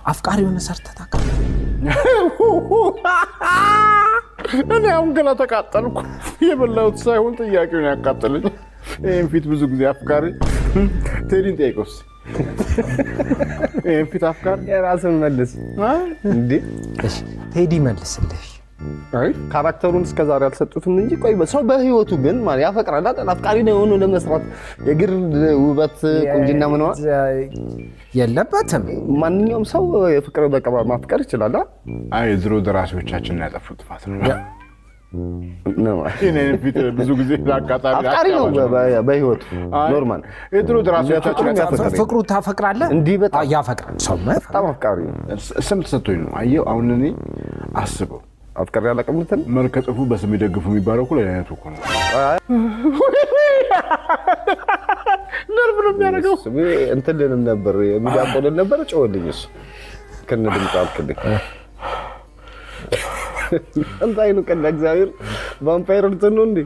አፍቃሪ የሆነ ሰርተህ ታውቃለህ? እኔ አሁን ገና ተቃጠልኩ። የበላሁት ሳይሆን ጥያቄውን ያቃጠለኝ። ይሄን ፊት ብዙ ጊዜ አፍቃሪ ቴዲን ጠይቀውስ። ይሄን ፊት አፍቃሪ የራስን መልስ እንዴ? እሺ ቴዲ መልስልህ። አይ ካራክተሩን እስከዛሬ አልሰጡትም እንጂ ቆይ ሰው በህይወቱ ግን ማለት ያፈቅራል አይደል? አፍቃሪ ነው የሆነው ለመስራት የግር ውበት ቁንጅና ምንዋ የለበትም። ማንኛውም ሰው የፍቅር በቃ ማፍቀር ይችላል። አይ ድሮ ደራሲዎቻችን ያጠፉት ጥፋት ነው። ነው እኔ ፊት ብዙ ጊዜ አጋጣሚ አፍቃሪ ነው በህይወቱ ኖርማል። የድሮ ደራሲዎቻችን ፍቅሩ ታፈቅራለህ? እንዲህ በጣም ያፈቅራል ሰው በጣም አፍቃሪ ነው። ስም ተሰጥቶኝ ነው። አየው አሁን እኔ አስበው አፍቃሪ ያለቀምትን መልከ ጽፉ በስም ይደግፉ የሚባለው እኮ ለአይነቱ እኮ ነው። ነርቭ ነው የሚያደርገው። እንትን ልንም ነበር የሚዳቆልን ነበር ጮህልኝ እሱ ከነ ድምፅ አልክልኝ እንታይኑ ቀን እግዚአብሔር ቫምፓየር ልትሆን ነው እንዴ?